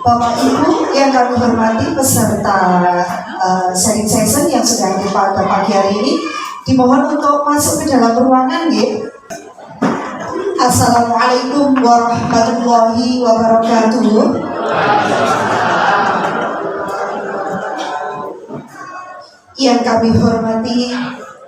Bapak Ibu yang kami hormati peserta sharing session yang sudah hadir pada pagi hari ini, dimohon untuk masuk ke dalam ruangan ya. Assalamualaikum warahmatullahi wabarakatuh. Yang kami hormati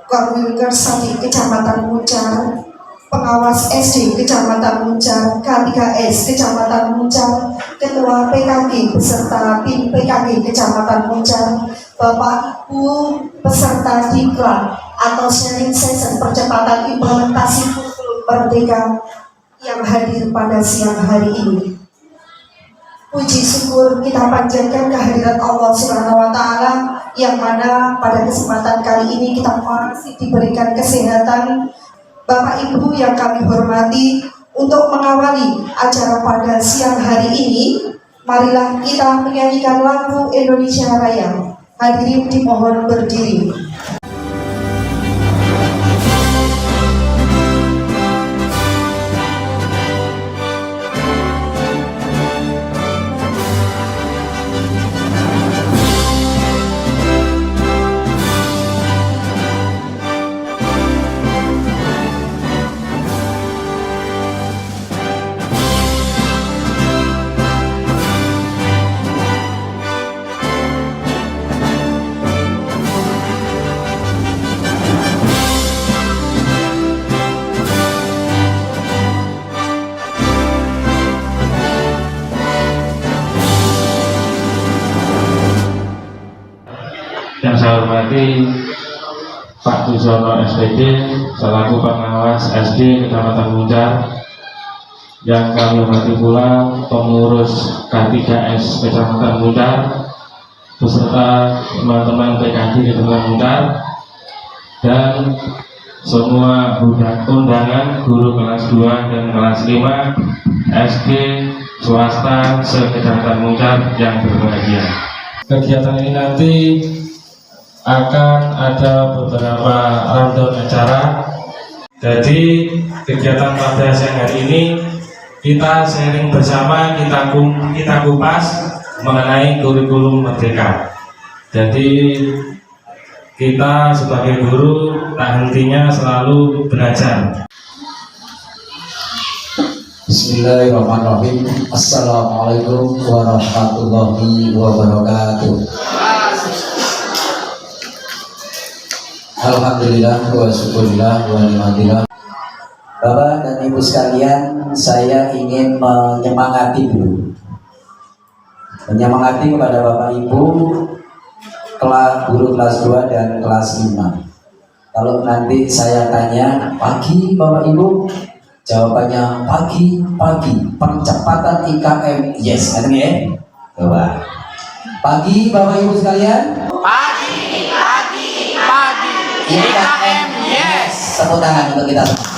Koordinator Sadi Kecamatan Muncar, Pengawas SD Kecamatan Muncar, K3S Kecamatan Muncar, Ketua PKG beserta tim PKG Kecamatan Muncar, Bapak Ibu peserta diklat atau sharing session percepatan implementasi kurikulum Merdeka yang hadir pada siang hari ini. Puji syukur kita panjatkan kehadirat Allah Subhanahu wa Ta'ala, yang mana pada kesempatan kali ini kita masih diberikan kesehatan. Bapak Ibu yang kami hormati, untuk mengawali acara pada siang hari ini, marilah kita menyanyikan lagu Indonesia Raya. Hadirin dimohon berdiri. Yang saya hormati Pak Dusono SPD selaku pengawas SD Kecamatan Muncar. Yang kami hormati pula pengurus K3S Kecamatan Muncar beserta teman-teman PKG Kecamatan Muncar dan semua undangan guru kelas 2 dan kelas 5 SD swasta se-Kecamatan Muncar yang berbahagia. Kegiatan ini nanti akan ada beberapa rundown acara. Jadi kegiatan pada siang hari ini kita sharing bersama, kita kupas mengenai kurikulum Merdeka. Jadi kita sebagai guru tak hentinya selalu belajar. Bismillahirrahmanirrahim. Assalamualaikum warahmatullahi wabarakatuh. Alhamdulillah wa syukurillah wa ni'matillah. Bapak dan Ibu sekalian, saya ingin menyemangati dulu. Menyemangati kepada Bapak Ibu guru kelas 2 dan kelas 5. Kalau nanti saya tanya, pagi Bapak Ibu, jawabannya pagi, percepatan IKM, yes, kan ya? Coba. Pagi Bapak Ibu sekalian. Pagi. IKM, yes. Tepuk tangan untuk kita semua.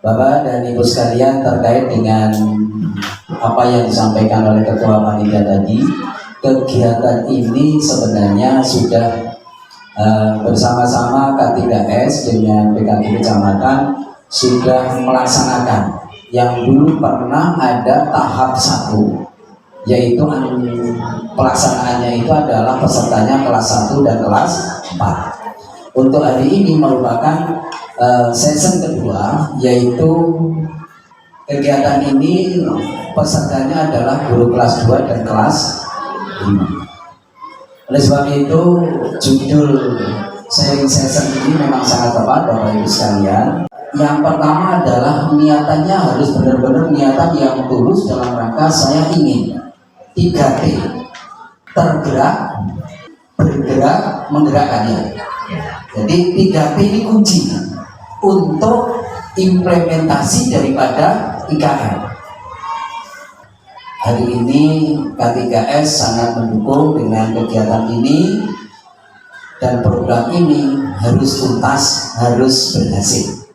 Bapak dan Ibu sekalian, terkait dengan apa yang disampaikan oleh Ketua Panitia tadi, kegiatan ini sebenarnya sudah bersama-sama K3S dengan PKG Kecamatan sudah melaksanakan yang dulu pernah ada tahap 1, yaitu pelaksanaannya itu adalah pesertanya kelas 1 dan kelas 4. Untuk hari ini merupakan season kedua, yaitu kegiatan ini pesertanya adalah guru kelas 2 dan kelas 5. Oleh sebab itu judul sharing session ini memang sangat tepat Bapak Ibu sekalian. Yang pertama adalah niatannya harus benar-benar niatan yang tulus dalam rangka saya ingin 3T, tergerak, bergerak, menggerakkannya. Jadi 3T ini kunci untuk implementasi daripada IKM. Hari ini K3S sangat mendukung dengan kegiatan ini, dan program ini harus tuntas, harus berhasil.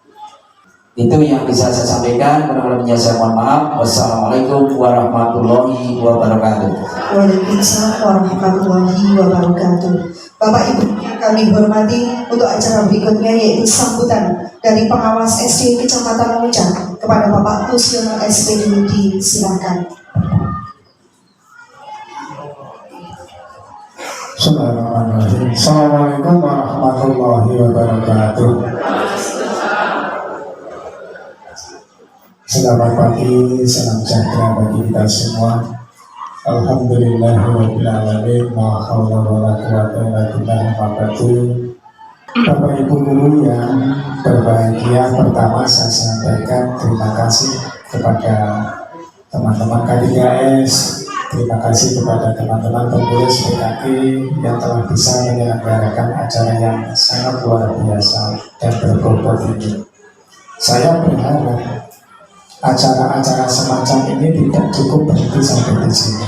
Itu yang bisa saya sampaikan. Kurang-lebihnya saya mohon maaf. Wassalamualaikum warahmatullahi wabarakatuh. Waalaikumsalam warahmatullahi wabarakatuh. Bapak Ibu yang kami hormati, untuk acara berikutnya yaitu sambutan dari pengawas SD Kecamatan Muncar kepada Bapak Kusyono SPD, silakan. Bismillahirrahmanirrahim. Assalamualaikum warahmatullahi wabarakatuh. Selamat pagi, salam sejahtera bagi kita semua. Alhamdulillahirabbil alamin, la haula wala quwata illa billah. Bapak Ibu guru yang berbahagia, pertama saya sampaikan terima kasih kepada teman-teman K3S. Terima kasih kepada teman-teman pengurus PKK yang telah bisa menyelenggarakan acara yang sangat luar biasa dan berbobot ini. Saya berharap acara-acara semacam ini tidak cukup berhenti sampai di sini.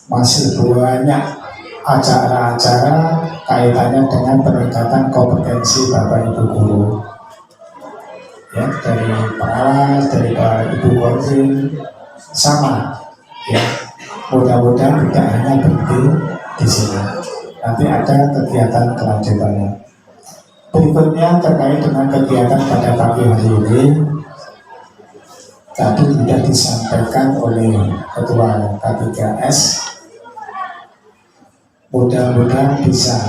Masih banyak acara-acara kaitannya dengan peningkatan kompetensi Bapak Ibu guru. Ya, dari pengawas, dari Pak Ibu Koordin, sama. Ya, mudah-mudahan tidak hanya berhenti di sini. Nanti ada kegiatan kelanjutannya. Berikutnya terkait dengan kegiatan pada pagi hari ini, tadi sudah disampaikan oleh Ketua K3S. Mudah-mudahan bisa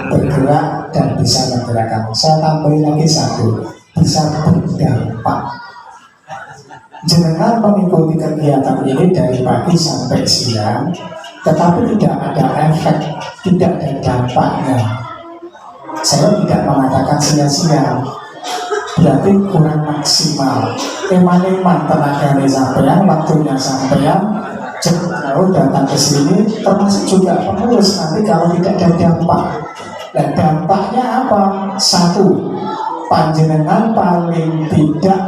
bergerak dan bisa menggerakkan. Saya tambahin lagi satu, bisa berdampak. Jenengan mengikuti kegiatan ini dari pagi sampai siang, tetapi tidak ada efek, tidak ada dampaknya. Saya tidak mengatakan sia-sia, berarti kurang maksimal. Eman-eman tenaganya sampean, waktunya sampean, jauh datang ke sini, termasuk juga pengurus. Nanti kalau tidak ada dampak, dan dampaknya apa? Satu, panjenengan paling tidak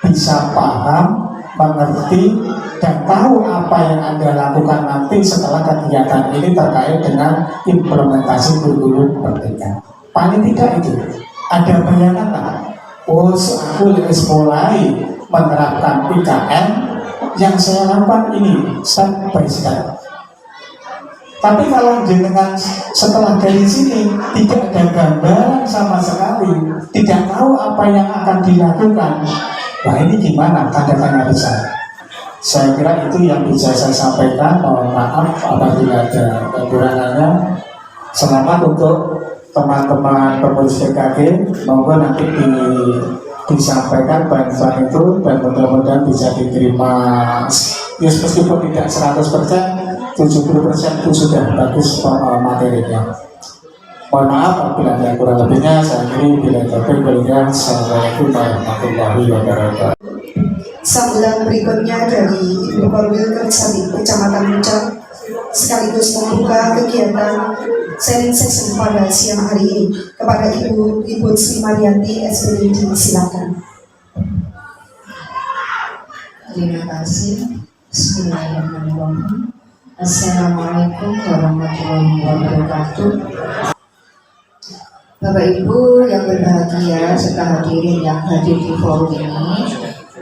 bisa paham, mengerti, dan tahu apa yang Anda lakukan nanti setelah kegiatan ini terkait dengan implementasi kurikulum merdeka. Paling tidak itu ada bayangan lah. Oh, aku mulai menerapkan PKN, yang saya lakukan ini step by step. Tapi kalau jenengan setelah dari sini tidak ada gambaran sama sekali, tidak tahu apa yang akan dilakukan, nah ini gimana? Tanda tanya besar. Saya kira itu yang bisa saya sampaikan. Mohon maaf apabila ada kekurangannya. Selamat untuk teman-teman pengurus PKK. Monggo nanti disampaikan bantuan itu dan mudah-mudahan bisa diterima. Ya, meskipun tidak 100%, 70% itu sudah bagus materinya. Mohon maaf apabila ada kurang lebihnya. Saya kira bila terpilih. Assalamualaikum warahmatullahi wabarakatuh. Sambutan berikutnya dari Ibu Korwil Kersadi Kecamatan Muncar sekaligus membuka kegiatan sharing session pada siang hari ini kepada Ibu Sri Marianti SPD, silakan. Terima kasih. Bismillahirrahmanirrahim. Assalamualaikum warahmatullahi wabarakatuh. Bapak Ibu yang berbahagia serta hadirin yang hadir di forum ini,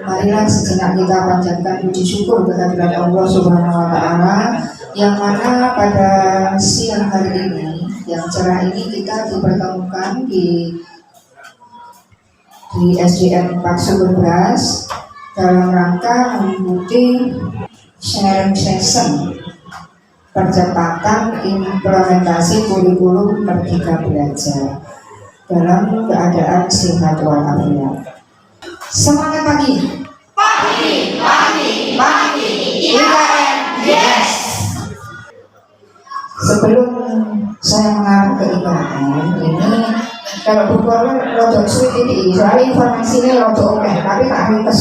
marilah sejenak kita panjatkan puji syukur kehadirat Allah Subhanahu wa Ta'ala, yang mana pada siang hari ini yang cerah ini kita dipertemukan di SDN 4 Sumber Beras dalam rangka mengikuti sharing session percepatan implementasi kurikulum Merdeka Belajar dalam keadaan sehat walafiat. Semangat pagi. Pagi. IKN, yes. Sebelum saya mengarah ke IKN ini, kalau Bu Korwil rodok sulit ini, soalnya informasinya rodok oke, tapi tak ringkes.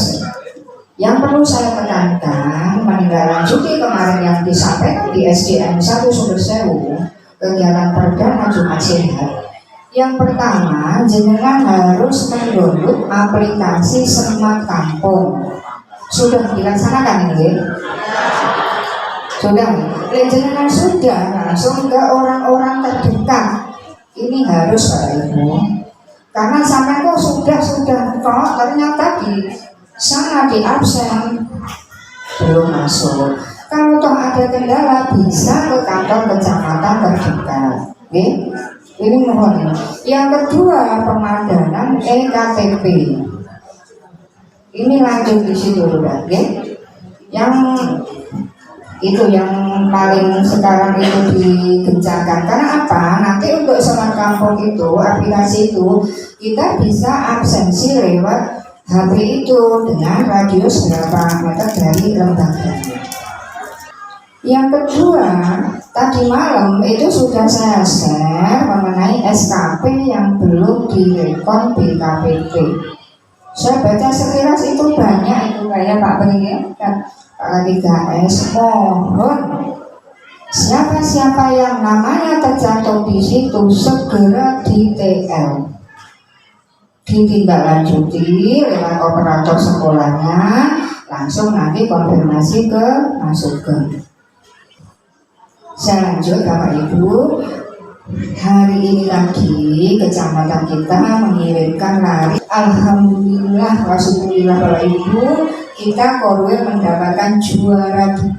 Yang perlu saya tekankan, menindaklanjuti kemarin yang disampaikan di SDN 1 Sumber Sewu, kegiatan perdana Jumat Sehat. Yang pertama, jenengan harus mendownload aplikasi Smart Kampung. Sudah dilaksanakan ini? Sudah. Jenengan sudah langsung ke orang-orang terdekat ini harus Bapak Ibu, karena sampai kok sudah kok ternyata di sana di absen belum masuk. Kalau toh ada kendala bisa ke kantor kecamatan terdekat. Oke? Ini mohon. Yang kedua, pemadanan EKTP. Ini lanjut di situ, oke? Yang itu yang paling sekarang itu digencarkan. Karena apa? Nanti untuk Smart Kampung itu, aplikasi itu kita bisa absensi lewat HP itu dengan radius berapa meter dari lembaga. Yang kedua, tadi malam itu sudah saya share mengenai SKP yang belum direkon BKPP. Saya baca sekilas itu banyak itu kayak Pak Beni dan Pak 3S. Mohon siapa-siapa yang namanya tercantum di situ segera di TL, ditindaklanjuti lewat operator sekolahnya, langsung nanti konfirmasi ke Masukgen. Saya lanjut Bapak Ibu, hari ini lagi kecamatan kita mengirimkan lari. Alhamdulillah wa syukurillah Bapak Ibu, kita Korwil mendapatkan juara 2.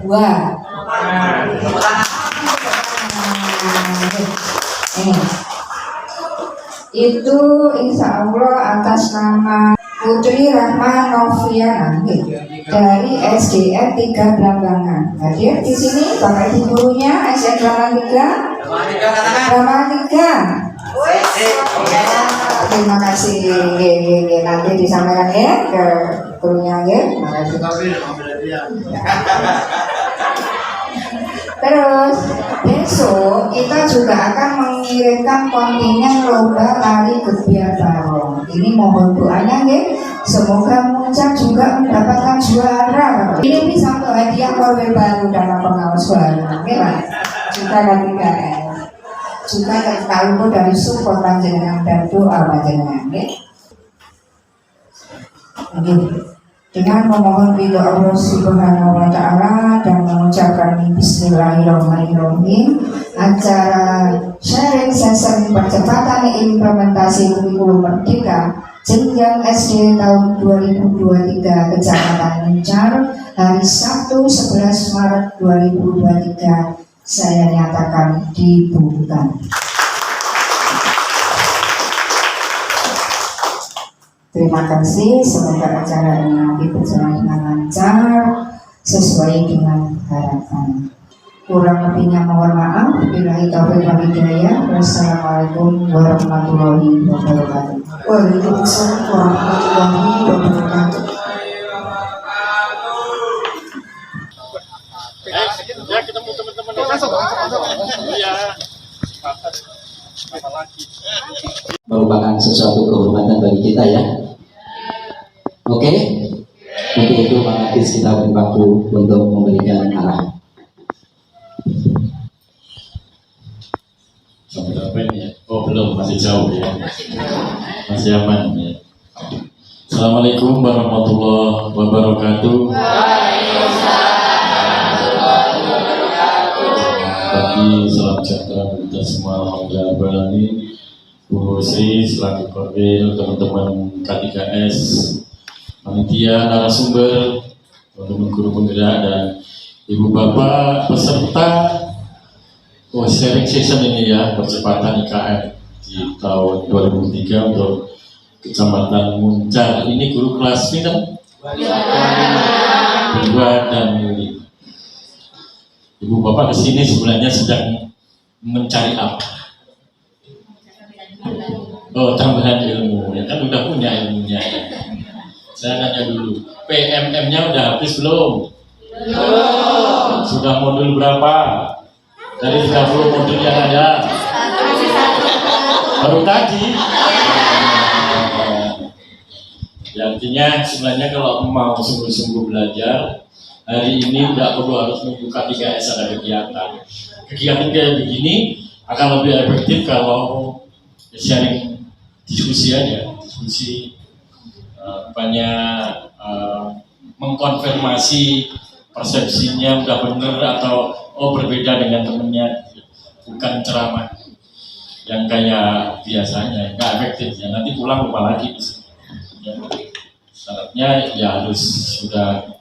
Itu insya Allah atas nama Putri Rahma Noviana dari SDN 3 Blambangan. Hadir di sini Bapak Ibu gurunya SDN Blambangan 3. Terima kasih. Nanti disampaikan ya ke gurunya ya. Terus besok kita juga akan mengirimkan kontingen lomba lari gebiar barong. Ini mohon doanya ya, semoga Muncar juga mendapatkan juara. Ini bisa untuk hadiah Korwil baru dalam pengawas baru. Oke lah, juga ketiga juga kalau dari support panjenengan dan doa panjenengan. Oke. Dengan memohon ridho Allah Subhanahu wa Ta'ala dan mengucapkan Bismillahirrahmanirrahim, acara sharing session percepatan implementasi kurikulum merdeka jenjang SD tahun 2023 Kecamatan Muncar hari Sabtu 11 Maret 2023 saya nyatakan dibuka. Terima kasih, semoga acara ini nanti berjalan dengan lancar sesuai dengan harapan. Kurang lebihnya mohon maaf. Billahi taufiq wal hidayah. Wassalamualaikum warahmatullahi wabarakatuh. Waalaikumsalam warahmatullahi wabarakatuh. Ya, ketemu teman-teman ya. Merupakan sesuatu kehormatan bagi kita ya. Oke, untuk itu Pak Kadis kita beri waktu untuk memberikan arah. Sampai berapa ini ya? Oh belum, masih jauh ya. Masih aman ya. Assalamualaikum warahmatullahi wabarakatuh. Bagi salam sejahtera kita semua, alhamdulillah. Bu Sri selaku Korwil, teman-teman K3S, panitia, narasumber, teman-teman guru penggerak dan ibu bapak peserta sharing session ini ya, percepatan IKN di tahun 2003 untuk Kecamatan Muncar. Ini guru kelas minum Berdua dan Yuli. Ibu bapak kesini sebenarnya sedang mencari apa? Oh, tambahan ilmu, ya kan udah punya ilmunya ya. Saya nanya dulu, PMM-nya udah habis belum? Belum. Sudah modul berapa? Dari 30 modul yang ada? Baru tadi? Ya, artinya sebenarnya kalau mau sungguh-sungguh belajar, hari ini tidak perlu harus membuka 3S ada kegiatan. Kegiatan kayak begini akan lebih efektif kalau sharing diskusi aja, diskusi banyak mengkonfirmasi persepsinya udah bener atau berbeda dengan temennya, bukan ceramah. yang kayak biasanya, nggak efektif ya. Nanti pulang lupa lagi. Ya, syaratnya ya harus sudah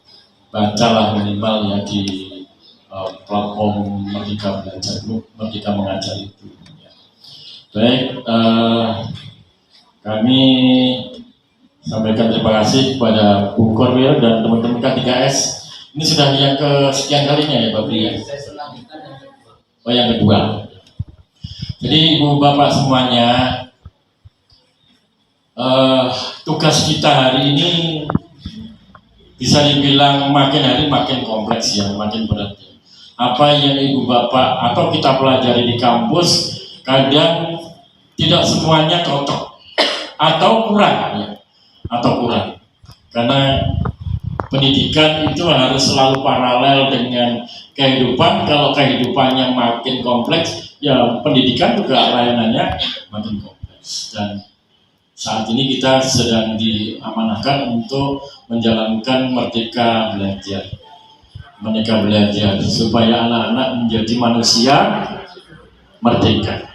bacalah minimal ya di platform Merdeka Belajar Group, Merdeka Mengajar itu. Ya. Baik, kami sampaikan terima kasih kepada Bu Korwil dan teman-teman K3S. Ini sudah yang kesekian kalinya ya Pak Bri ya? Oh yang kedua. Jadi Ibu Bapak semuanya, tugas kita hari ini bisa dibilang makin hari makin kompleks ya, makin berat ya. Apa yang Ibu Bapak atau kita pelajari di kampus kadang tidak semuanya cocok atau kurang ya, atau kurang. Karena pendidikan itu harus selalu paralel dengan kehidupan. Kalau kehidupannya makin kompleks, ya pendidikan juga layanannya makin kompleks. Dan saat ini kita sedang diamanahkan untuk menjalankan Merdeka Belajar. Merdeka Belajar supaya anak-anak menjadi manusia merdeka.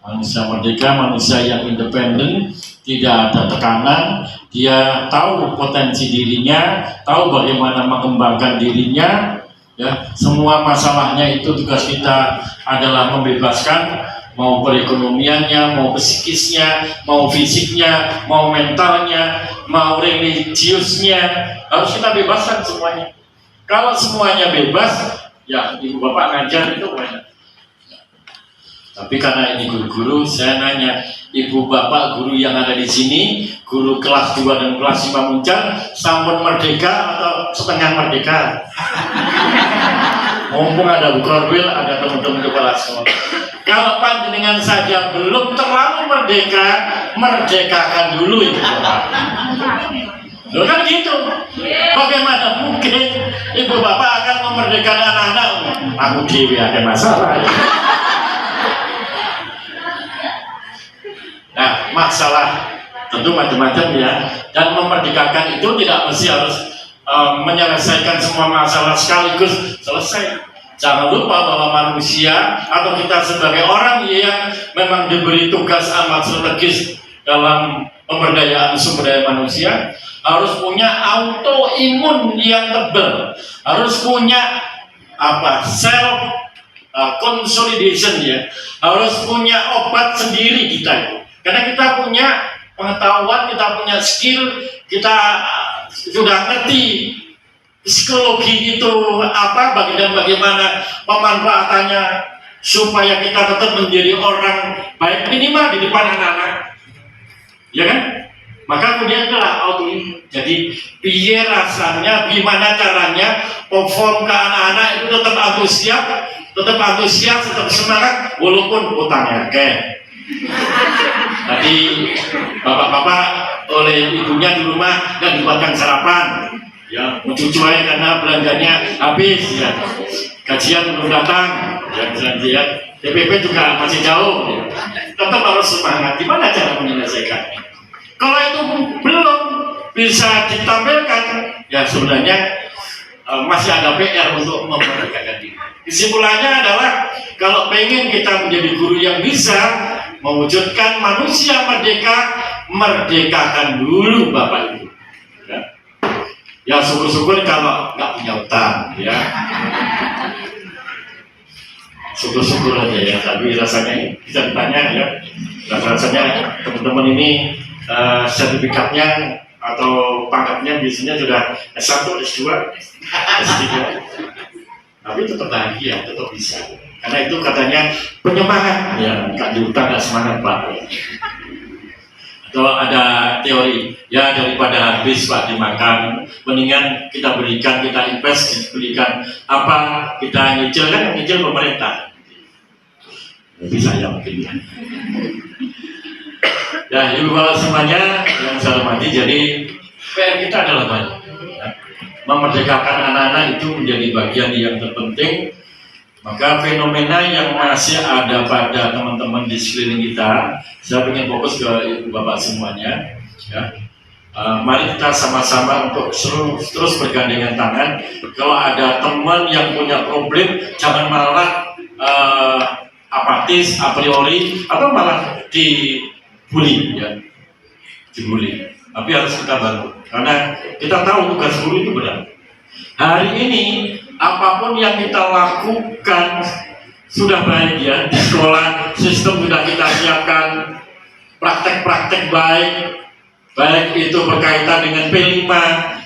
Manusia merdeka, manusia yang independen, tidak ada tekanan, dia tahu potensi dirinya, tahu bagaimana mengembangkan dirinya, ya. Semua masalahnya itu tugas kita adalah membebaskan, mau perekonomiannya, mau psikisnya, mau fisiknya, mau mentalnya, mau religiusnya, harus kita bebaskan semuanya. Kalau semuanya bebas, ya Ibu Bapak ngajar itu banyak. Tapi karena ini guru-guru, saya nanya, Ibu Bapak guru yang ada di sini, guru kelas 2 dan kelas 5 Muncar, sampun merdeka atau setengah merdeka? Mumpung ada Bu Korwil, ada teman-teman kepala sekolah. Kalau panjenengan saja belum terlalu merdeka, merdekakan dulu Ibu Bapak. Loh kan gitu. Bagaimana mungkin Ibu Bapak akan memerdekakan anak-anak? Aku dewi ada masalah. Nah, masalah tentu macam-macam ya, dan memerdekakan itu tidak mesti harus menyelesaikan semua masalah sekaligus selesai. Jangan lupa bahwa manusia atau kita sebagai orang yang memang diberi tugas amat strategis dalam pemberdayaan sumber daya manusia harus punya autoimun yang tebal, harus punya self consolidation ya, harus punya obat sendiri kita itu. Karena kita punya pengetahuan, kita punya skill, kita sudah ngerti psikologi itu apa, bagaimana pemanfaatannya supaya kita tetap menjadi orang baik minimal di depan anak-anak, ya kan? Maka kemudian itulah autoimun. Jadi piye rasanya, gimana caranya perform ke anak-anak itu tetap antusias, tetap semangat walaupun utangnya Tadi bapak-bapak oleh ibunya di rumah dan dibuatkan sarapan, ya, cucu aja karena belanjanya habis, ya, gajian belum datang, ya, DPP juga masih jauh, ya. Tetap harus semangat. Gimana cara menyelesaikannya? Kalau itu belum bisa ditampilkan, ya sebenarnya masih ada PR untuk memerdekakan diri. Kesimpulannya adalah kalau pengen kita menjadi guru yang bisa mewujudkan manusia merdeka, merdekakan dulu Bapak Ibu. Ya syukur-syukur kalau nggak punya utang, ya. Syukur-syukur aja ya. Tapi rasanya bisa ditanya ya. Rasanya teman-teman ini sertifikatnya atau pangkatnya biasanya sudah S1, S2, S3. Tapi tetap bahagia, tetap bisa. Karena itu katanya penyemangat, ya, nggak diutang nggak semangat Pak. Atau ada teori, ya daripada habis Pak dimakan, mendingan kita berikan, kita invest, berikan apa, kita nyicil, kan yang nyicil pemerintah. Bisa ya mungkin ya. Ya Ibu Bapak semuanya yang saya hormati, jadi PR kita adalah banyak. Memerdekakan anak-anak itu menjadi bagian yang terpenting. Maka fenomena yang masih ada pada teman-teman di sekeliling kita, saya ingin fokus ke Ibu Bapak semuanya, ya. Mari kita sama-sama untuk terus bergandengan tangan. Kalau ada teman yang punya problem, jangan malah apatis a priori atau malah dibully ya, dibully. Tapi harus kita bantu karena kita tahu tugas guru itu berat. Hari ini apapun yang kita lakukan sudah baik ya, di sekolah sistem sudah kita siapkan praktek-praktek baik itu berkaitan dengan P5,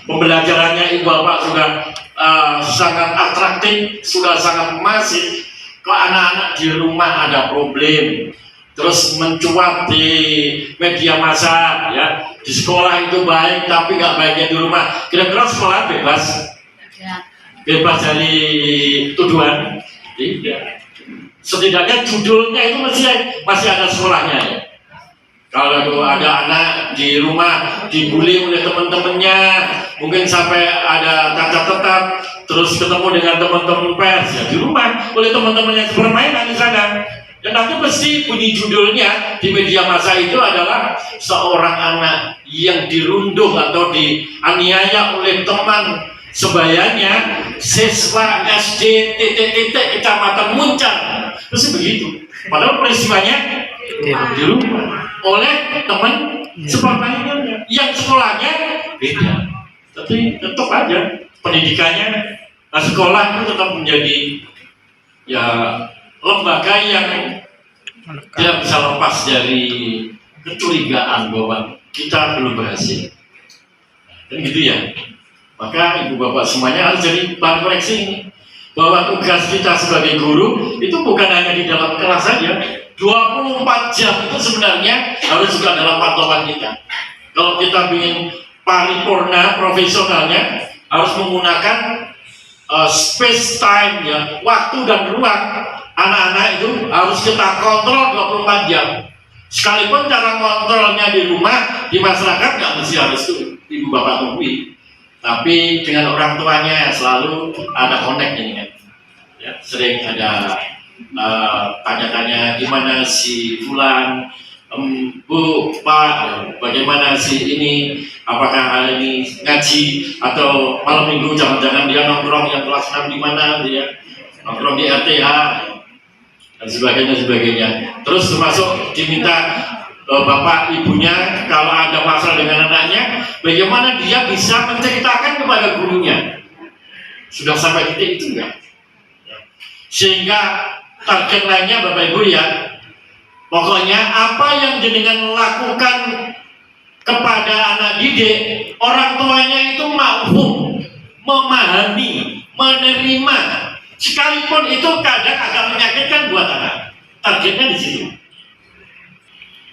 pembelajarannya Ibu Bapak sudah sangat atraktif, sudah sangat masif. Kok anak-anak di rumah ada problem, terus mencuat di media massa ya, di sekolah itu baik tapi nggak baiknya di rumah. Kira-kira sekolah bebas dari tuduhan? Tidak. Setidaknya judulnya itu masih ada sekolahnya ya. Kalau ada anak di rumah dibully oleh teman-temannya, mungkin sampai ada cacat tetap, terus ketemu dengan teman-teman pers ya di rumah oleh teman-temannya bermain di sana. Dan nanti mesti bunyi judulnya di media massa itu adalah seorang anak yang dirundung atau dianiaya oleh teman sebayanya siswa SD Kecamatan Muncar. Mesti begitu. Padahal peristiwanya di rumah oleh teman sebagainya yang sekolahnya beda, tapi tetap aja pendidikannya. Nah, sekolah itu tetap menjadi ya lembaga yang tidak bisa lepas dari kecurigaan bahwa kita belum berhasil, dan gitu ya. Maka ibu bapak semuanya harus jadi bahan koreksi ini, bahwa tugas kita sebagai guru itu bukan hanya di dalam kelas saja. 24 jam itu sebenarnya harus juga dalam pantauan kita. Kalau kita ingin paripurna profesionalnya, harus menggunakan space time ya, waktu dan ruang anak-anak itu harus kita kontrol 24 jam. Sekalipun cara kontrolnya di rumah, di masyarakat nggak mesti harus tuh ibu bapak tungguin, tapi dengan orang tuanya selalu ada connect ini kan ya, sering ada tanya-tanya gimana si fulan, Bu, Pak, bagaimana si ini, apakah hari ini ngaji atau malam minggu, jangan-jangan dia nongkrong yang kelas 6 di mana, dia nongkrong di RTH dan sebagainya. Terus termasuk diminta bapak ibunya kalau ada masalah dengan anaknya, bagaimana dia bisa menceritakan kepada gurunya. Sudah sampai titik itu enggak? Sehingga target lainnya Bapak Ibu ya, pokoknya apa yang jenengan lakukan kepada anak didik, orang tuanya itu mampu memahami, menerima, sekalipun itu kadang agak menyakitkan buat anak. Targetnya di situ.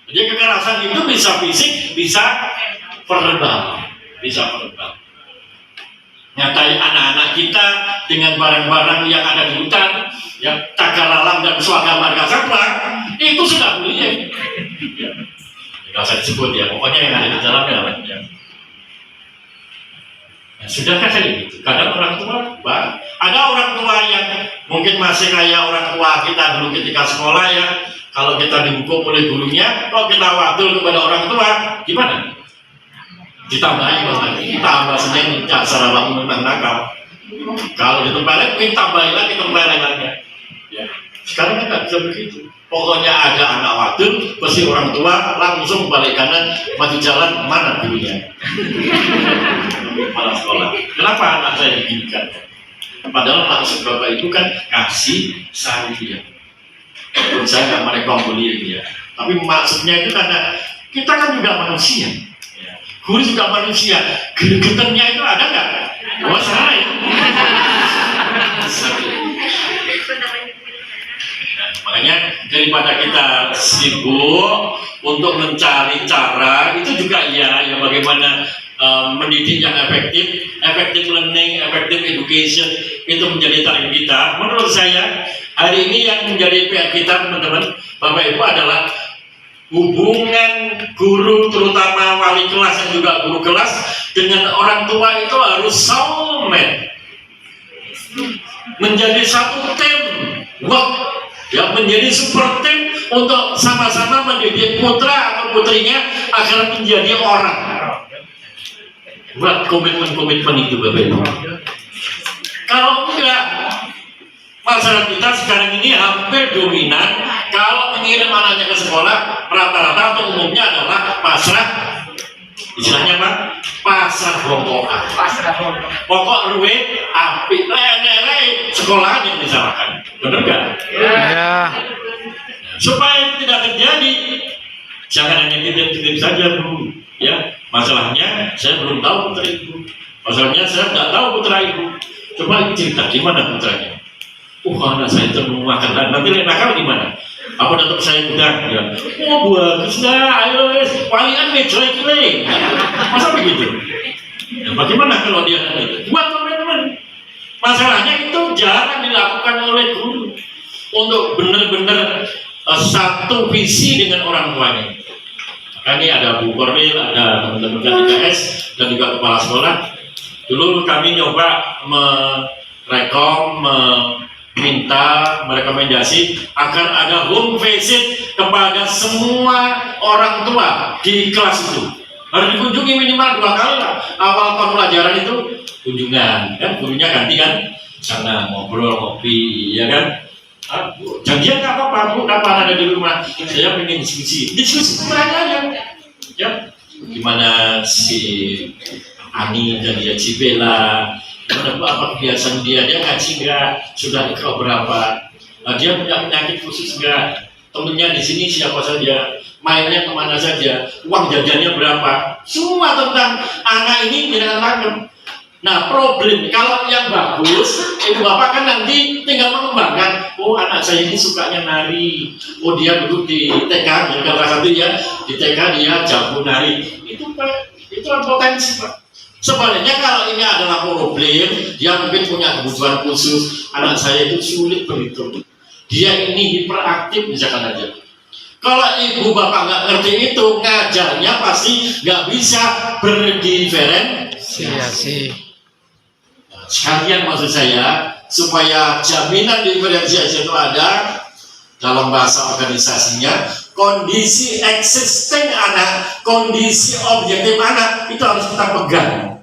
Jadi kekerasan itu bisa fisik, bisa verbal, Nyatai anak-anak kita dengan barang-barang yang ada di hutan, ya cakaralang dan suaka marga satwa, itu sudah boleh. Ya, nggak usah disebut ya, pokoknya yang ada di dalamnya lah. Ya. Nah, sudah kan kayak gitu. Kadang orang tua, ada orang tua yang mungkin masih kayak orang tua kita dulu ketika sekolah ya. Kalau kita dihukum oleh gurunya, kalau kita wadul kepada orang tua, gimana? Ditambahin banget, ditambah senin cara bangun memang nakal. Kalau ditempelin, tambahin lagi ya. Sekarang kan nggak bisa begitu. Pokoknya ada anak wadul, pasti orang tua langsung balik kanan, maju jalan, mana gurunya? Malah sekolah. Kenapa anak saya diginikan? Padahal maksud bapak itu kan kasih sayang. Saya nggak merekomendasi ya. Tapi maksudnya itu karena kita kan juga manusia. Guru juga manusia, geregetannya itu ada nggak? Oh saya. Nah, makanya daripada kita sibuk untuk mencari cara, itu juga ya bagaimana mendidik yang efektif learning, efektif education itu menjadi target kita. Menurut saya hari ini yang menjadi PR kita teman-teman, Bapak Ibu adalah hubungan guru, terutama wali kelas dan juga guru kelas dengan orang tua itu harus soulmate, menjadi satu tim, ya menjadi super tim untuk sama-sama mendidik putra atau putrinya agar menjadi orang. Buat komitmen itu Bapak Ibu. Kalau enggak, Masyarakat kita sekarang ini hampir dominan kalau mengirim anaknya ke sekolah rata-rata atau umumnya adalah pasrah, istilahnya apa? Pasrah pokok. Pokok ruwe api lele sekolahan yang disalahkan, benar kan? Ya. Supaya tidak terjadi, jangan hanya titip-titip saja Bu. Ya, masalahnya saya belum tahu putra ibu. Masalahnya saya tidak tahu putra ibu. Coba cerita gimana putranya? Anak saya itu mau makan, nanti lain nakal gimana? Apa tetap saya udah? Ya, bagus dah, ayo palingan meja itu. Masa begitu? Ya, bagaimana kalau dia itu? Buat teman-teman. Masalahnya itu jarang dilakukan oleh guru untuk benar-benar satu visi dengan orang tuanya. Maka ini ada Bu Korwil, ada teman-teman KTKS dan juga kepala sekolah. Dulu kami nyoba minta merekomendasi agar ada home visit kepada semua orang tua di kelas itu. Harus dikunjungi minimal 2 kali lah. Awal tahun pelajaran itu kunjungan, kan gurunya ganti kan, sana ngobrol ngopi, ya kan. Janjian nggak apa-apa, Bu, kapan ada di rumah? Saya pengen diskusi aja, ya. Gimana si Ani dan dia Cibela? Apa kebiasaan dia ngaji nggak, sudah ikhlas berapa, dia punya penyakit khusus nggak, temennya di sini siapa saja, mainnya kemana saja, uang jajannya berapa, semua tentang anak ini tidak lengkap. Nah problem kalau yang bagus, ibu bapak kan nanti tinggal mengembangkan, oh anak saya ini sukanya nari, oh dia duduk di TK, kalau satu ya di TK dia jago nari, itu potensi Pak. Sebaliknya kalau ini adalah problem, dia mungkin punya kebutuhan khusus, anak saya itu sulit berhitung, dia ini hiperaktif misalkan aja. Kalau ibu bapak nggak ngerti itu, ngajarnya pasti nggak bisa berdiferensiasi. Sekalian maksud saya, supaya jaminan diferensiasi itu ada dalam bahasa organisasinya, kondisi existing anak, kondisi objektif anak itu harus kita pegang.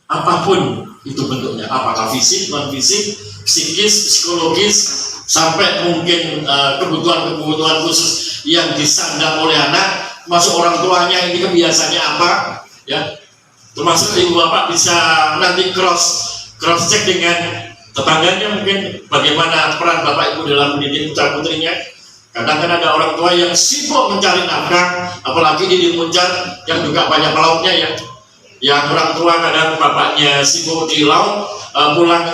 Apapun itu bentuknya, apakah fisik, non fisik, psikis, psikologis, sampai mungkin kebutuhan khusus yang disandang oleh anak, masuk orang tuanya ini kebiasaannya apa, ya, termasuk ibu bapak bisa nanti cross check dengan tetangganya mungkin bagaimana peran bapak ibu dalam mendidik putra putrinya. Kadang kan ada orang tua yang sibuk mencari nafkah, apalagi di Muncar yang juga banyak pelautnya ya. Yang orang tua kadang bapaknya sibuk di laut, pulang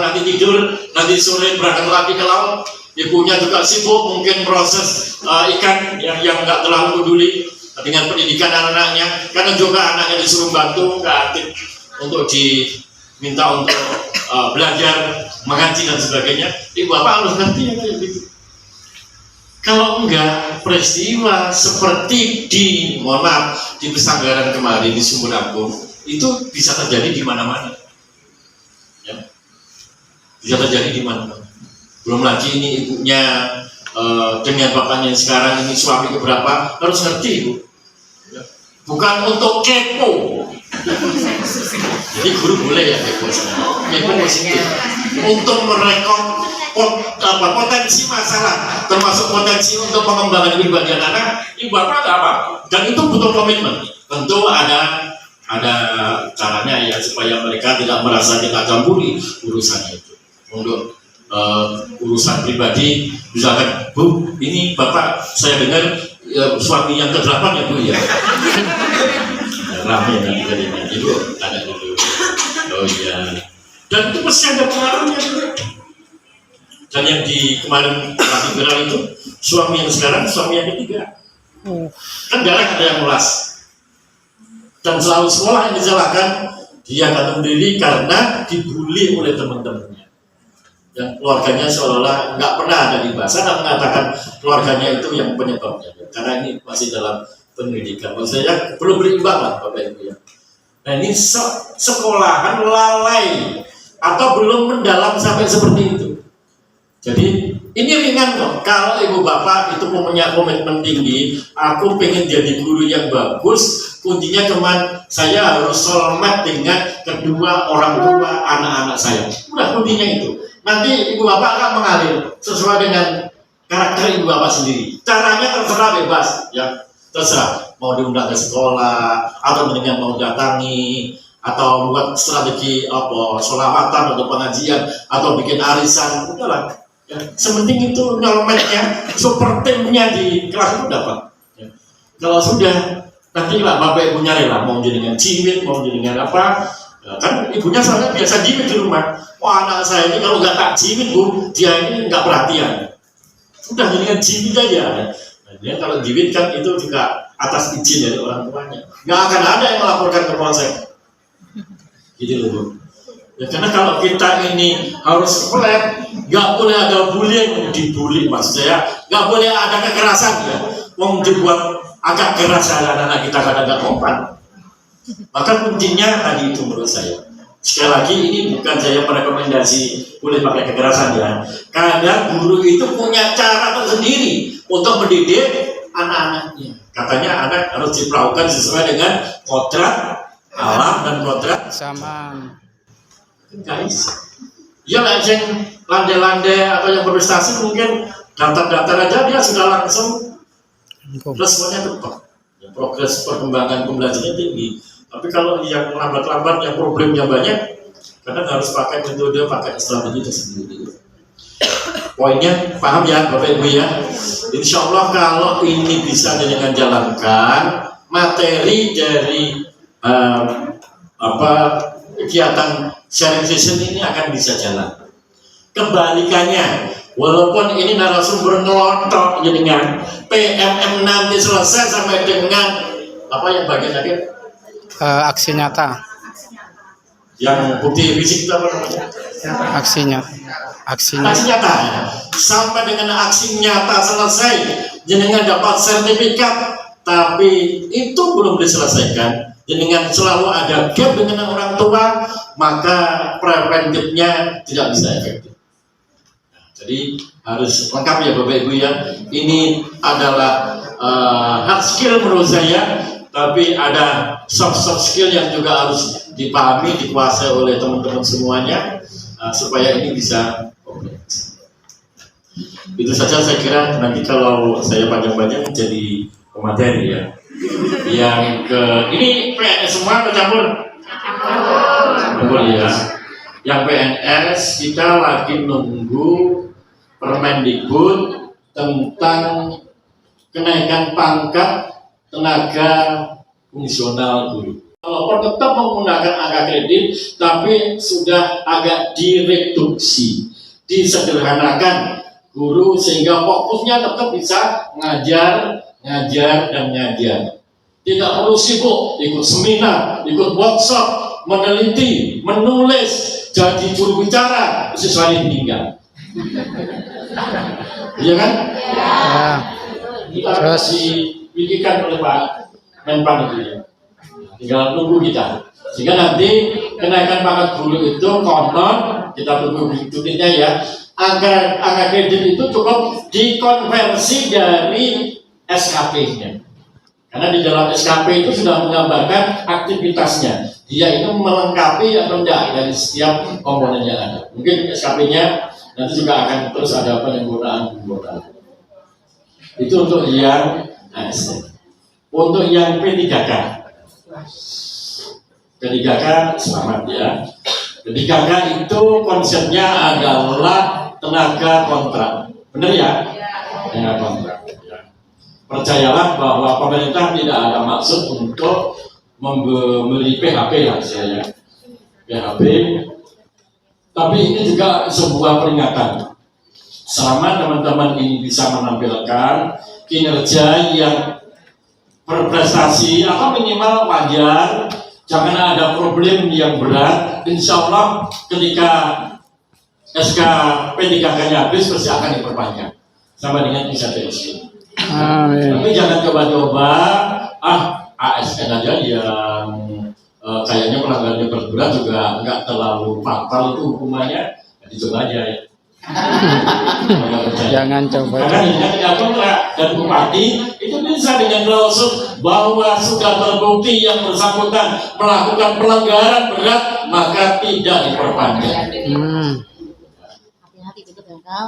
nanti tidur, nanti sore berangkat lagi ke laut. Ibunya juga sibuk mungkin proses ikan yang nggak terlalu peduli dengan pendidikan anak-anaknya. Karena juga anaknya disuruh bantu, nggak aktif untuk diminta untuk belajar mengaji dan sebagainya. Ibu bapak harus ngerti ya kayak gitu. Kalau enggak, peristiwa seperti di Pesanggaran kemarin di Sumber Agung itu bisa terjadi di mana-mana, ya. Bisa terjadi di mana-mana. Belum lagi ini ibunya dengan bapaknya yang sekarang ini suami keberapa, harus ngerti ibu, ya. Bukan untuk kepo. Jadi guru boleh ya kepo positif untuk merekam potensi masalah, termasuk potensi untuk pengembangan pribadi anak, ibu bapak nggak apa, dan itu butuh komitmen. Tentu ada caranya ya supaya mereka tidak merasa kita campuri urusannya itu. Untuk urusan pribadi, misalkan Bu, ini bapak saya dengar suami yang ke-8 ya Bu ya. Ramai nanti tadinya, ibu ada dulu. Oh iya. Dan itu pasti ada pengaruhnya juga. Dan yang di kemarin lagi viral itu suami yang sekarang, suami yang ketiga, kan jarang ada yang ulas. Dan selalu sekolah yang disalahkan, dia nggak tahu diri karena dibully oleh teman-temannya. Dan keluarganya seolah-olah nggak pernah ada di bahasa dan mengatakan keluarganya itu yang penyebabnya. Karena ini masih dalam pendidikan. Maksud saya belum berimbang lah Bapak Ibu ya. Nah ini sekolahan lalai atau belum mendalam sampai seperti itu. Jadi Ini ringan kok. Kalau ibu bapak itu punya komitmen tinggi, aku pengen jadi guru yang bagus, kuncinya cuman saya harus soulmate dengan kedua orang tua anak-anak saya. Udah kuncinya itu. Nanti ibu bapak akan mengalir sesuai dengan karakter ibu bapak sendiri. Caranya terserah bebas, ya terserah. Mau diundang ke sekolah, atau dengan mau datangi, atau buat strategi apa, sholawatan atau pengajian, atau bikin arisan, udahlah. Ya, sementing itu nyolmetnya, super timnya di kelas itu dapat. Ya. Kalau sudah, nanti lah bapak ibunya rela mau jadikan ciwit, mau jadikan apa, ya, kan ibunya soalnya biasa ciwit di rumah. Wah anak saya ini kalau nggak tak ciwit bu, dia ini nggak perhatian. Sudah jadikan ciwit aja. Nah, dia kalau ciwit kan itu juga atas izin dari orang tuanya. Nggak akan ada yang melaporkan ke polsek. Gitu loh bu. Ya, karena kalau kita ini harus flat, nggak boleh ada bullying, dibully maksud saya, nggak boleh ada kekerasan ya. Mau dibuat agak keras anak-anak kita kadang nggak kompan. Maka kuncinya tadi itu menurut saya. Sekali lagi ini bukan saya merekomendasi boleh pakai kekerasan ya. Karena guru itu punya cara tersendiri untuk mendidik anak-anaknya. Katanya anak harus diperlakukan sesuai dengan kodrat alam dan kodrat sama. Guys, ya yang landai-landai atau yang berprestasi mungkin datar-datar aja dia sudah langsung responnya cepat. Ya, progres perkembangan pembelajarannya tinggi. Tapi kalau yang lambat-lambat, yang problemnya banyak, kadang harus pakai metode, pakai strategi tersendiri. Poinnya paham ya Bapak Ibu ya. Insya Allah kalau ini bisa dengan jalankan materi dari kegiatan sharing session ini akan bisa jalan. Kebalikannya, walaupun ini narasumber ngelotok dengan PMM nanti selesai sampai dengan apa yang bagian tadi? Aksi nyata. Yang bukti fisik itu apa namanya? Aksi nyata. Aksi nyata ya. Sampai dengan aksi nyata selesai, jenengan dapat sertifikat, tapi itu belum diselesaikan. Dengan selalu ada gap dengan orang tua, maka preventifnya tidak bisa efektif. Jadi harus lengkap ya Bapak Ibu ya. Ini adalah hard skill menurut saya, tapi ada soft skill yang juga harus dipahami, dikuasai oleh teman-teman semuanya supaya ini bisa kompleks. Itu saja saya kira. Nanti kalau saya panjang-panjang jadi pemateri ya. Yang ke ini PNS semua bercampur? Campur ya. Yang PNS kita lagi nunggu Permendikbud tentang kenaikan pangkat tenaga fungsional guru. Walaupun tetap menggunakan angka kredit, tapi sudah agak direduksi, disederhanakan guru sehingga fokusnya tetap bisa ngajar dan ngajar. Tidak perlu sibuk ikut seminar, ikut workshop, meneliti, menulis, jadi juru bicara, sesuai meninggal. Iya kan? Ya. Kita Terus dipikirkan oleh Pak Menpan itu ya. Tinggal tunggu kita. Sehingga nanti kenaikan pangkat guru itu konon kita tunggu berikutnya ya. Angka kredit itu cukup dikonversi dari SKP-nya. Karena di dalam SKP itu sudah menggambarkan aktivitasnya. Dia itu melengkapi atau tidak dari setiap komponen yang ada. Mungkin SKP-nya nanti juga akan terus ada penyempurnaan. Itu untuk yang ASN. Untuk yang P3K. P3K selamat ya. P3K itu konsepnya adalah tenaga kontrak. Benar ya? Tenaga kontrak. Percayalah bahwa pemerintah tidak ada maksud untuk membeli PHP lah saya ya. PHP. Tapi ini juga sebuah peringatan. Selama teman-teman ini bisa menampilkan kinerja yang berprestasi atau minimal wajar, jangan ada problem yang berat. Insya Allah ketika SK P3K-nya habis pasti akan diperpanjang sama dengan bisa TSK. amin. Tapi jangan coba-coba ASN aja yang kayaknya pelanggarannya berat juga nggak terlalu fatal itu hukumannya, dicoba aja ya. Jangan coba. Karena dengan Kapolda dan Bupati itu bisa dengan klausul bahwa sudah terbukti yang bersangkutan melakukan pelanggaran berat maka tidak diperpanjang. Hati-hati itu gagal.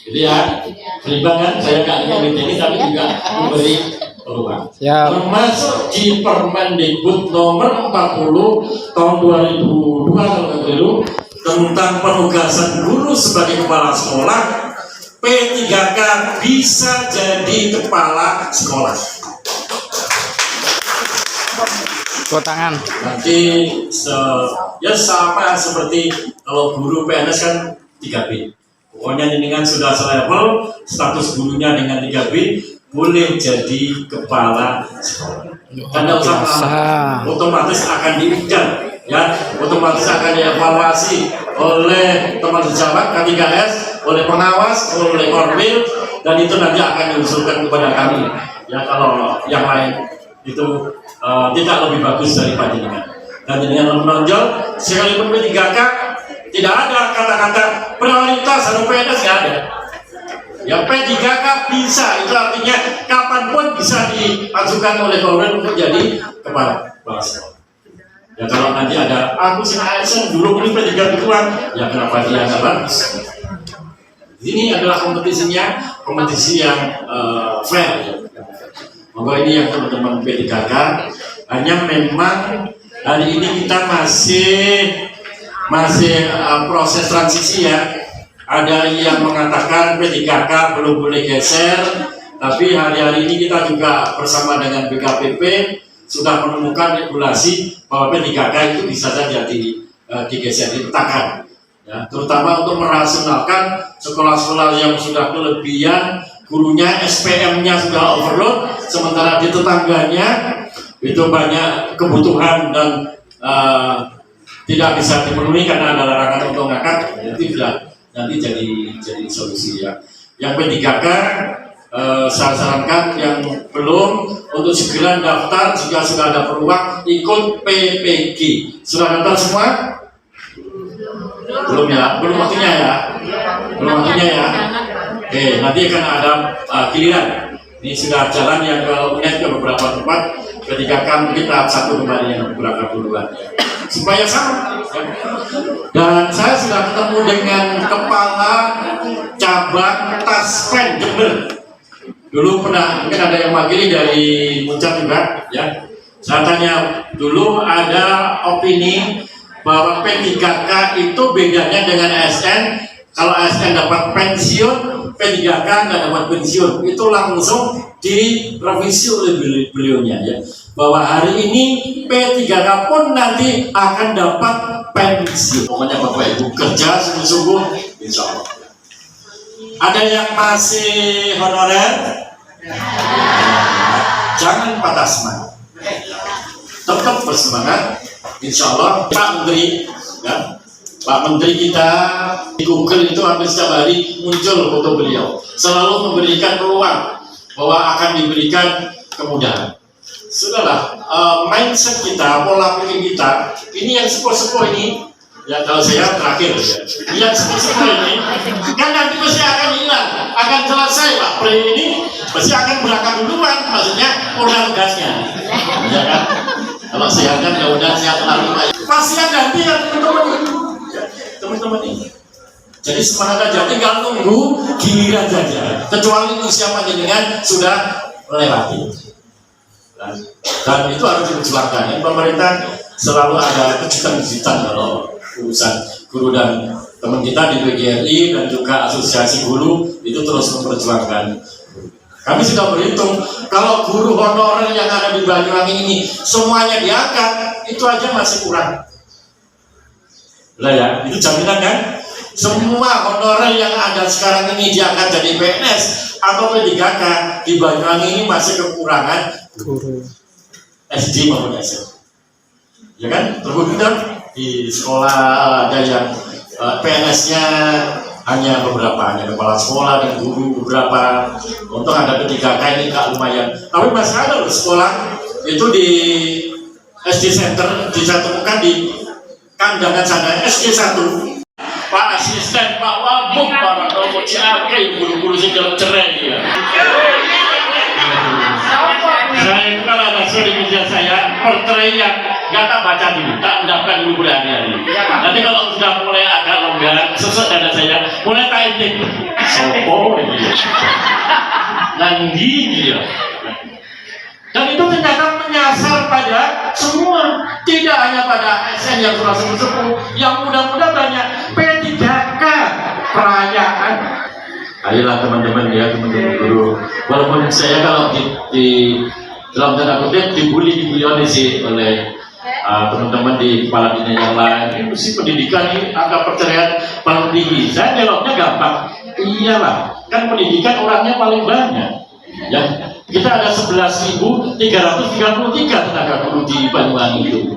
Jadi ya, perimbangan saya nggak hanya ini tapi juga memberi peluang. Siap. Termasuk di Permendikbud nomor 40 tahun 2002 kalau nggak keliru tentang penugasan guru sebagai kepala sekolah, P3K bisa jadi kepala sekolah. Tepuk tangan. Nanti ya sama seperti kalau guru PNS kan 3B. Pokoknya dengan sudah selevel, status gurunya dengan 3B boleh jadi kepala sekolah. Karena usaha otomatis akan diujar, ya, otomatis akan dievaluasi oleh teman sejawat K3S, oleh pengawas, oleh Korwil, dan itu nanti akan diusulkan kepada kami. Ya kalau yang lain itu tidak lebih bagus dari panjenengan. Dan dengan menonjol sekalipun P3K tidak ada kata-kata prioritas harus PNS, nggak ada. Ya P3K bisa, itu artinya kapanpun bisa diajukan oleh Korwil untuk jadi kepala sekolah. Ya kalau nanti ada aku sih ASN dulu ini P3K duluan, ya kenapa dia nggak bagus? Ini adalah kompetisinya, kompetisi yang fair. Ya. Maka ini yang teman-teman P3K, hanya memang hari ini kita masih proses transisi ya. Ada yang mengatakan P3K belum boleh geser, tapi hari-hari ini kita juga bersama dengan BKPP sudah menemukan regulasi bahwa P3K itu bisa saja digeser, dipetakan. Ya, terutama untuk merasionalkan sekolah-sekolah yang sudah kelebihan gurunya, SPM-nya sudah overload, sementara di tetangganya itu banyak kebutuhan dan tidak bisa dipenuhi karena ada larangan untuk ngangkat, itu sudah nanti jadi solusi ya. Yang P3K saya sarankan yang belum untuk segera daftar jika sudah ada peluang ikut PPG. Sudah daftar semua? Belum ya? Belum waktunya ya? Belum waktunya ya? Oke, nanti akan ada giliran. Ini sudah jalan yang ke beberapa tempat. P3K mungkin tahap 1 kemarin yang beberapa duluan ya. Supaya sama ya. Dan saya sudah ketemu dengan kepala cabang Taspen Jember. Dulu pernah mungkin ada yang mewakili dari Muncar juga ya. Saya tanya dulu ada opini bahwa P3K itu bedanya dengan ASN. Kalau ASN dapat pensiun, P3K nggak dapat pensiun. Itu langsung direvisi oleh beliaunya ya. Bahwa hari ini P3K pun nanti akan dapat pensiun. Pokoknya Bapak Ibu kerja sungguh-sungguh, insya Allah. Ada yang masih honorer? Jangan patah semangat. Tetap bersemangat. Insya Allah Pak Menteri, ya, Pak Menteri kita di Google itu hampir setiap hari muncul foto beliau. Selalu memberikan peluang bahwa akan diberikan kemudahan. Sudahlah, mindset kita, pola pikir kita, ini yang sepuh-sepuh ini, ya kalau saya terakhir ya, yang sepuh-sepuh ini, kan nanti pasti akan hilang, akan selesai Pak Pre ini, pasti akan berangkat duluan, maksudnya program tugasnya, ya kan? Kalau sehat kan ya udah sehat lalu, pasti akan ganti ya teman-teman ini. Jadi semangat aja, tinggal nunggu giliran saja, kecuali usia panjenengan sudah melewati. Dan itu harus diperjuangkan. Pemerintah selalu ada kejutan-kejutan kalau urusan guru dan teman kita di PGRI dan juga asosiasi guru itu terus memperjuangkan. Kami sudah berhitung kalau guru honorer yang ada di Banyuwangi ini semuanya diangkat, itu aja masih kurang. Lah ya, itu jaminan kan? Semua honorer yang ada sekarang ini diangkat jadi PNS atau P3K di Banyuwangi ini masih kekurangan guru SD maupun SMP. Ya kan? Terbukti di sekolah ada yang PNS-nya hanya beberapa, hanya kepala sekolah dan guru beberapa. Untuk ada P3K ini kak lumayan. Tapi masih ada loh sekolah itu di SD Center, bisa temukan di Kandangan sana SD 1. Pak Asisten, Pak Wabuk, Pak Romo Ciakai, guru-guru segala cerai dia. Saya kalau ada di meja saya, perceraian nggak tak baca dulu, tak endapkan dulu berhari-hari. Nanti kalau sudah mulai agak longgar, sesek dada saya, mulai tak intip. Sopo dia, nanggi dia. Dan itu ternyata menyasar pada semua, tidak hanya pada ASN yang sudah sepuh-sepuh, yang muda-muda banyak. P3K perayaan. Ayolah teman-teman ya, teman-teman guru. Walaupun saya kalau di dalam tanda kutip dibully sih oleh teman-teman di kepala dinas yang lain. Ini mesti pendidikan ini angka perceraian paling tinggi. Saya jawabnya gampang. Iyalah, kan pendidikan orangnya paling banyak. Ya, kita ada 11.333 tenaga guru di Banyuwangi itu.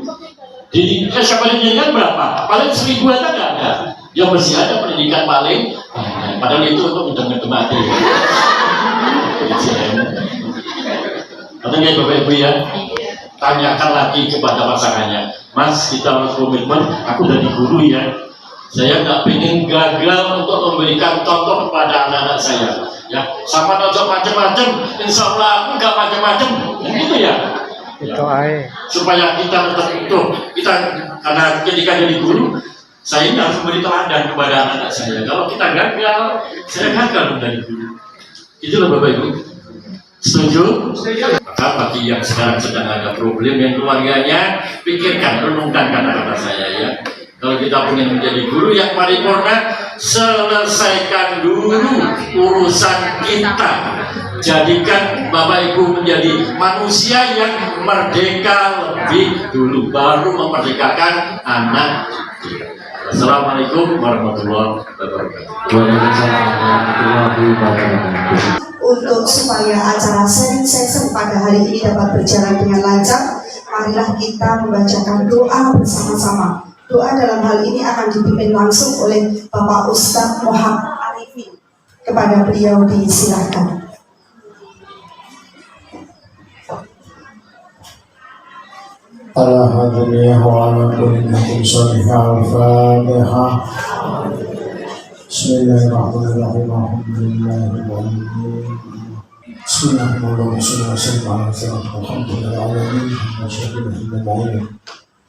Di SKPD kan berapa? Paling 1.000 aja nggak ada. Yang mesti ada pendidikan paling, padahal itu untuk mendengar mati. Katanya Bapak Ibu ya, tanyakan lagi kepada pasangannya, Mas, kita harus komitmen. Aku dari guru ya, saya nggak pengen gagal untuk memberikan contoh kepada anak-anak saya. Ya, sama nonton macam-macam, insya Allah aku nggak macam-macam, gitu ya. Itu aja. Supaya kita tetap utuh. Kita karena ketika jadi guru, saya ini harus memberi teladan kepada anak-anak saya. Kalau kita gagal, saya gagal dari guru. Itulah Bapak Ibu. Setuju? Maka bagi yang sekarang sedang ada problem yang keluarganya, pikirkan, renungkan kata-kata saya ya. Kalau kita ingin menjadi guru yang paripurna, selesaikan dulu urusan kita. Jadikan Bapak Ibu menjadi manusia yang merdeka lebih dulu, baru memerdekakan anak kita. Assalamualaikum warahmatullahi wabarakatuh. Untuk supaya acara sharing session pada hari ini dapat berjalan dengan lancar, marilah kita membacakan doa bersama-sama. Doa dalam hal ini akan dipimpin langsung oleh Bapak Ustadz Muhammad Arifin. Kepada beliau disilahkan. Alhamdulillah wa ala kulli nabiyyin salihah al-Fatihah. Bismillahirrahmanirrahim. Alhamdulillahirabbil alamin. Bismillahirrahmanirrahim.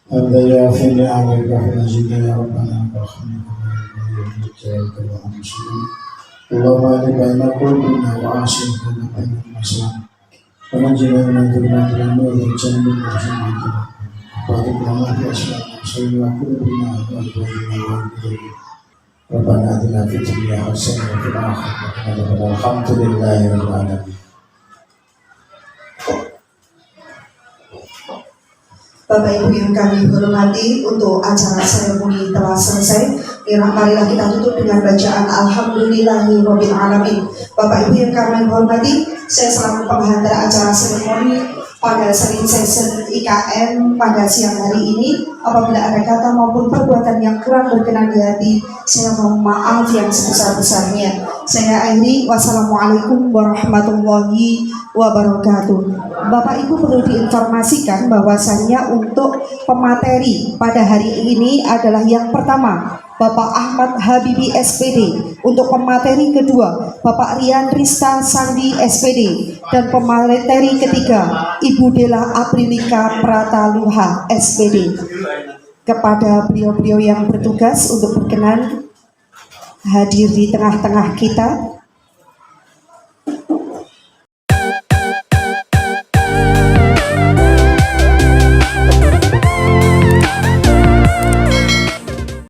Hamdan yafi ni'amika wa nazida ya rabbana wa rahmatullahi Allahumma inna baina qulubina wa asyirna baina al-maslam wa najina min dhulmatil nur wa jannah al-jannah wa adkhilna fi asma'i wa qulubina wa qulubina wa qulubina Rabbana atina fid dunya hasanah wa fil akhirati hasanah walhamdulillahi rabbil alamin. Bapak Ibu yang kami hormati, untuk acara seremoni telah selesai. Marilah kita tutup dengan bacaan Alhamdulillahirabbil alamin. Bapak Ibu yang kami hormati, saya selaku penghantar acara seremoni pada sharing session IKM pada siang hari ini, apabila ada kata maupun perbuatan yang kurang berkenan di hati, saya mohon maaf yang sebesar-besarnya. Saya akhiri, wassalamualaikum warahmatullahi wabarakatuh. Bapak Ibu perlu diinformasikan bahwasannya untuk pemateri pada hari ini adalah yang pertama Bapak Ahmad Habibi SPD, untuk pemateri kedua Bapak Rian Rista Sandi SPD, dan pemateri ketiga Ibu Dela Aprilika Prataluha SPD. Kepada beliau-beliau yang bertugas untuk berkenan hadir di tengah-tengah kita,